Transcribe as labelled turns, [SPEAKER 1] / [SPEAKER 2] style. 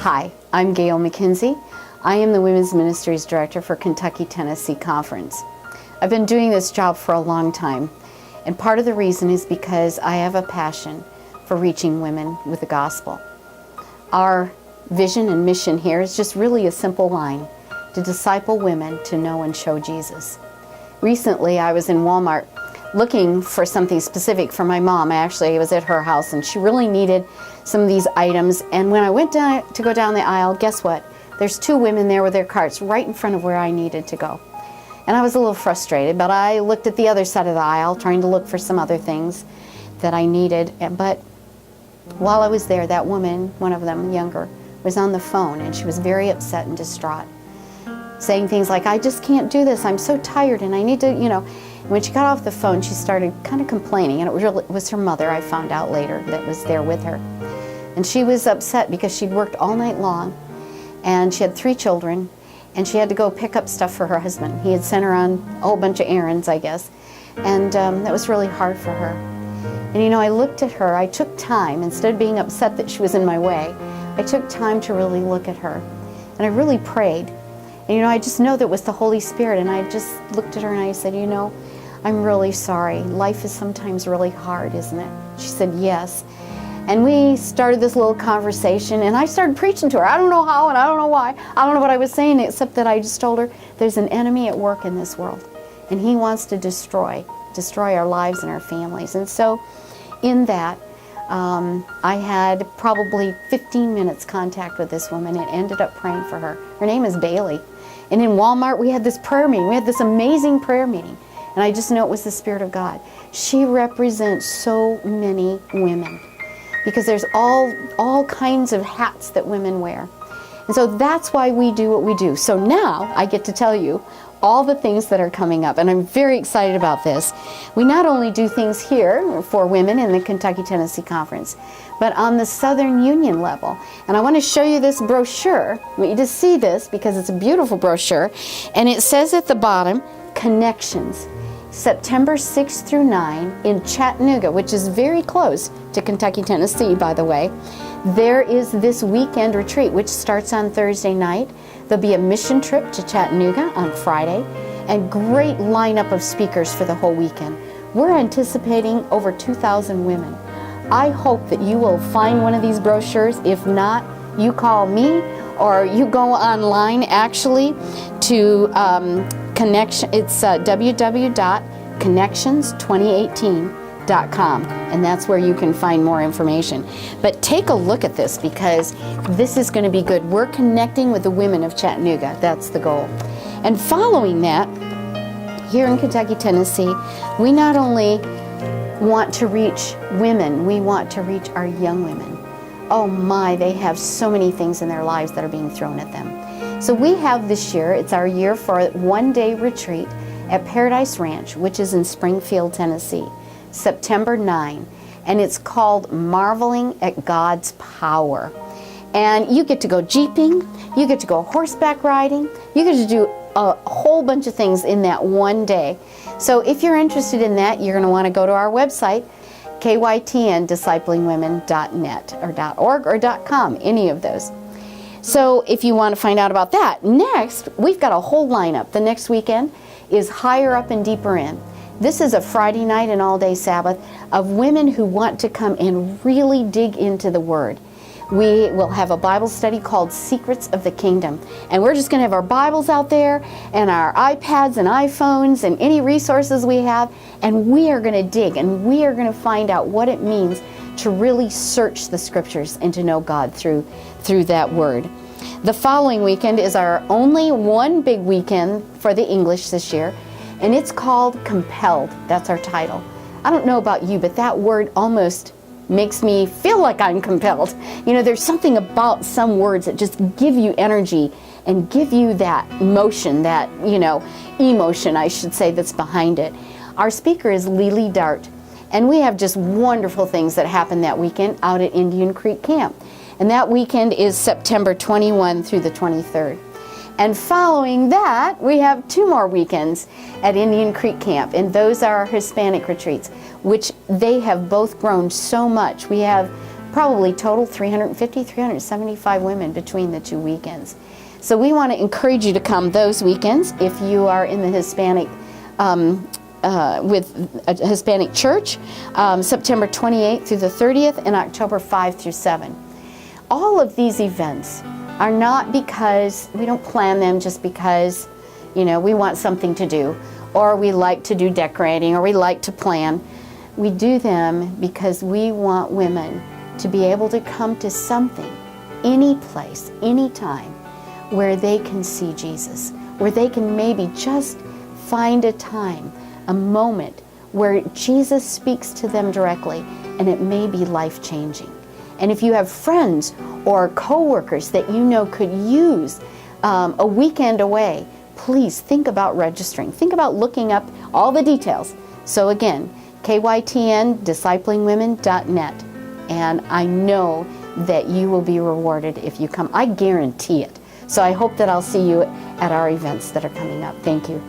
[SPEAKER 1] Hi, I'm Gail McKenzie. I am the Women's Ministries Director for Kentucky-Tennessee Conference. I've been doing this job for a long time, and part of the reason is because I have a passion for reaching women with the gospel. Our vision and mission here is just really a simple line: to disciple women to know and show Jesus. Recently, I was in Walmart looking for something specific for my mom. I was at her house, and she really needed some of these items. And when I went down to go down the aisle, guess what? There's two women there with their carts right in front of where I needed to go. And I was a little frustrated, but I looked at the other side of the aisle, trying to look for some other things that I needed. But while I was there, that woman, one of them, younger, was on the phone, and she was very upset and distraught, saying things like, "I just can't do this. I'm so tired, and I need to, When she got off the phone, she started kind of complaining, and it was her mother, I found out later, that was there with her. And she was upset because she'd worked all night long, and she had 3 children, and she had to go pick up stuff for her husband. He had sent her on a whole bunch of errands, I guess, and that was really hard for her. And I looked at her. I took time, instead of being upset that she was in my way, I took time to really look at her, and I really prayed. And I just know that it was the Holy Spirit, and I just looked at her and I said, "I'm really sorry. Life is sometimes really hard, isn't it?" She said, "Yes." And we started this little conversation, and I started preaching to her. I don't know how, and I don't know why. I don't know what I was saying, except that I just told her there's an enemy at work in this world, and he wants to destroy our lives and our families. And so in that, I had probably 15 minutes contact with this woman and ended up praying for her. Her name is Bailey. And in Walmart, we had this prayer meeting. We had this amazing prayer meeting. And I just know it was the Spirit of God. She represents so many women, because there's all kinds of hats that women wear. And so that's why we do what we do. So now I get to tell you all the things that are coming up, and I'm very excited about this. We not only do things here for women in the Kentucky-Tennessee Conference, but on the Southern Union level. And I want to show you this brochure. I want you to see this because it's a beautiful brochure. And it says at the bottom, Connections, September 6th through 9 in Chattanooga, which is very close to Kentucky, Tennessee, by the way. There is this weekend retreat, which starts on Thursday night. There'll be a mission trip to Chattanooga on Friday, and great lineup of speakers for the whole weekend. We're anticipating over 2,000 women. I hope that you will find one of these brochures. If not, you call me, or you go online actually to Connection. It's www.connections2018.com, and that's where you can find more information. But take a look at this, because this is going to be good. We're connecting with the women of Chattanooga. That's the goal. And following that, here in Kentucky, Tennessee, we not only want to reach women, we want to reach our young women. Oh my, they have so many things in their lives that are being thrown at them. So we have this year, it's our year for a one-day retreat at Paradise Ranch, which is in Springfield, Tennessee, September 9, and it's called Marveling at God's Power. And you get to go jeeping, you get to go horseback riding, you get to do a whole bunch of things in that one day. So if you're interested in that, you're going to want to go to our website, kytndisciplingwomen.net or .org or .com, any of those. So if you want to find out about that, next, we've got a whole lineup. The next weekend is Higher Up and Deeper In. This is a Friday night and all-day Sabbath of women who want to come and really dig into the Word. We will have a Bible study called Secrets of the Kingdom. And we're just going to have our Bibles out there and our iPads and iPhones and any resources we have, and we are going to dig, and we are going to find out what it means to really search the Scriptures and to know God through that Word. The following weekend is our only one big weekend for the English this year, and it's called Compelled. That's our title. I don't know about you, but that word almost makes me feel like I'm compelled. There's something about some words that just give you energy and give you that motion, that, emotion, I should say, that's behind it. Our speaker is Lily Dart, and we have just wonderful things that happen that weekend out at Indian Creek Camp. And that weekend is September 21 through the 23rd. And following that, we have 2 more weekends at Indian Creek Camp, and those are our Hispanic retreats, which they have both grown so much. We have probably total 350, 375 women between the 2 weekends. So we want to encourage you to come those weekends if you are in the Hispanic, with a Hispanic church, September 28th through the 30th and October 5 through 7. All of these events are not because, we don't plan them just because, you know, we want something to do, or we like to do decorating, or we like to plan. We do them because we want women to be able to come to something, any place, any time, where they can see Jesus, where they can maybe just find a time, a moment where Jesus speaks to them directly, and it may be life-changing. And if you have friends or co-workers that you know could use a weekend away, please think about registering. Think about looking up all the details. So again, kytndisciplingwomen.net. And I know that you will be rewarded if you come. I guarantee it. So I hope that I'll see you at our events that are coming up. Thank you.